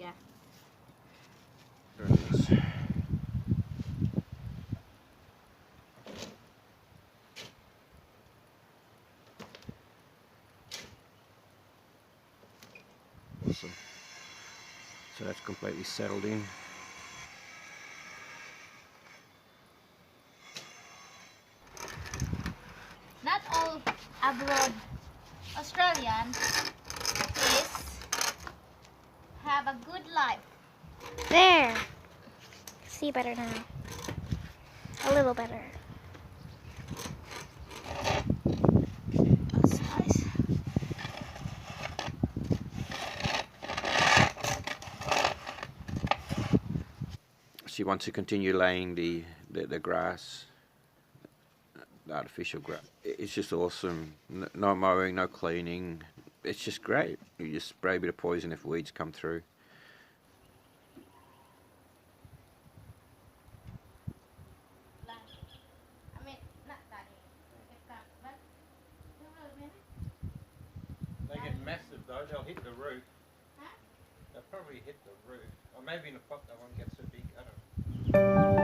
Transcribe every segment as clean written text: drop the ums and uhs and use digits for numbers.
Yeah. Very nice. Awesome. So that's completely settled in. Not all abroad Australian is have a good life. There. See better now. A little better. That's nice. She wants to continue laying the grass, the artificial grass. It's just awesome. No mowing, no cleaning. It's just great. You just spray a bit of poison if weeds come through. I mean, not that but They get massive though. They'll hit the roof. Huh? They'll probably hit the roof. Or maybe in a pot that won't get so big. I don't know.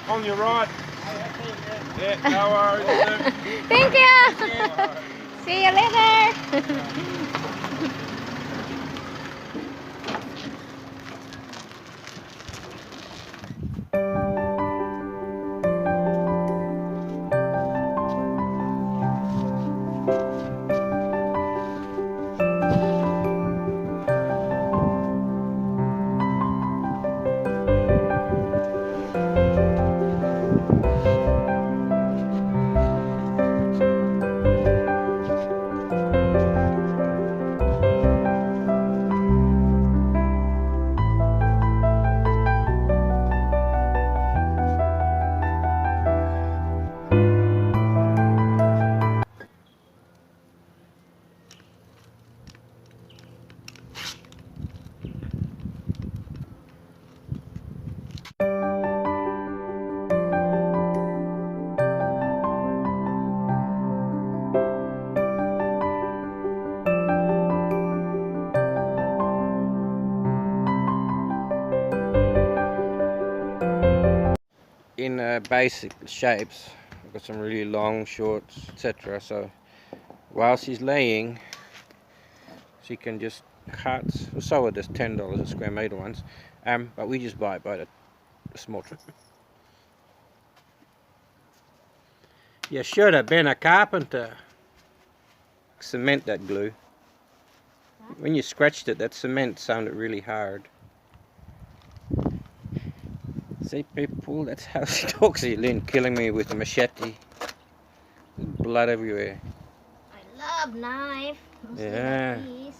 On your right. Yeah, no worries. Thank you. See you later. In basic shapes, I've got some really long, shorts, etc. So while she's laying, she can just cut. We sold it as $10 a square meter once, but we just buy it by the small trip. You should have been a carpenter. Cement that glue. When you scratched it, that cement sounded really hard. See, people, that's how she talks to you, Lynn, killing me with a machete. Blood everywhere. I love knife. Mostly Yeah. like these.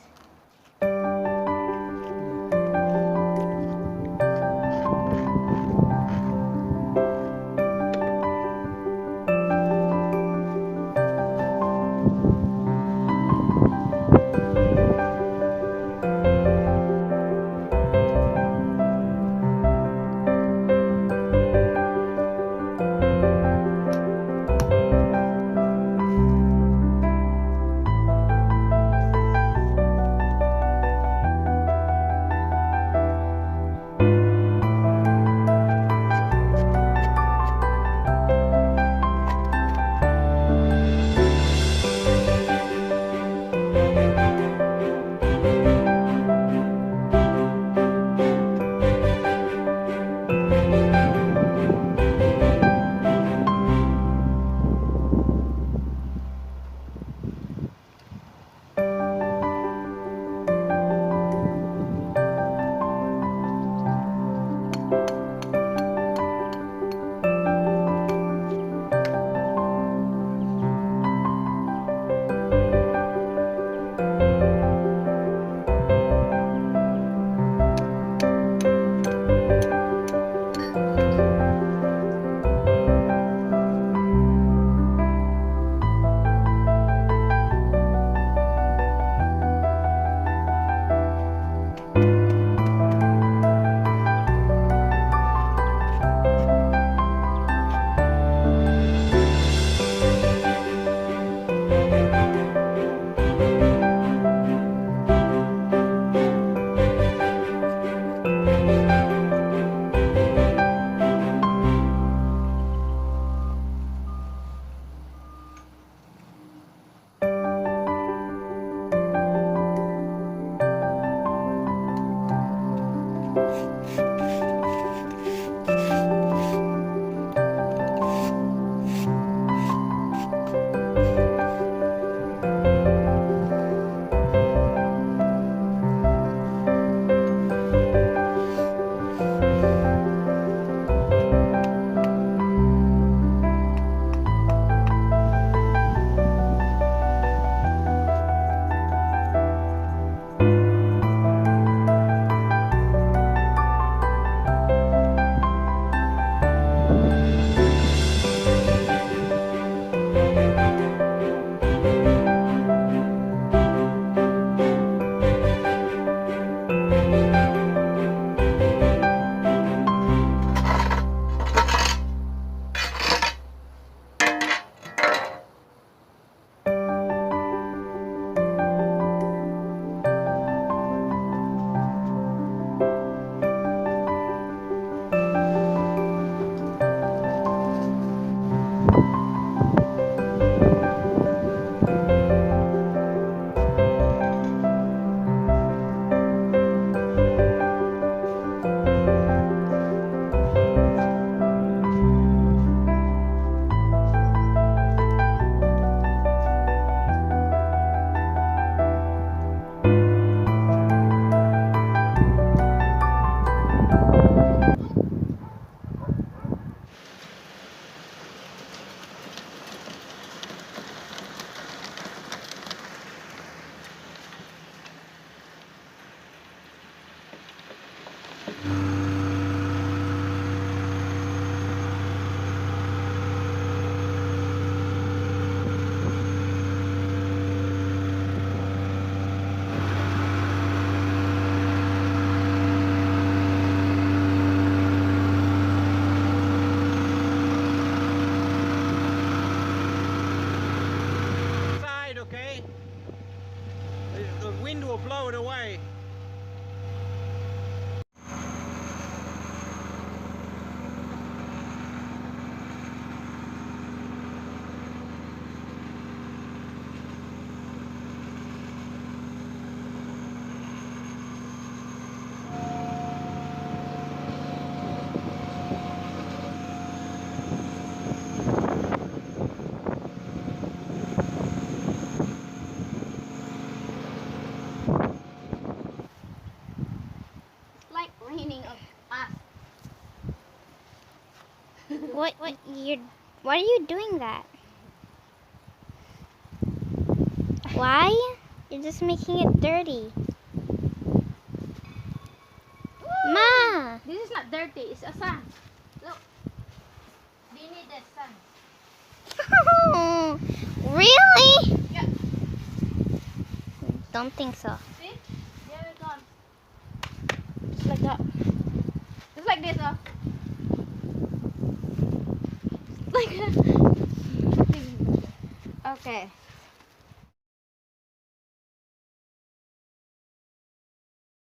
Why are you doing that? Why? You're just making it dirty. Ma! This is not dirty. It's a sun. Look. Do you need that sun? Really? Yeah. Don't think so. See? There it gone. Just like that. Just like this, oh. Like that. Okay.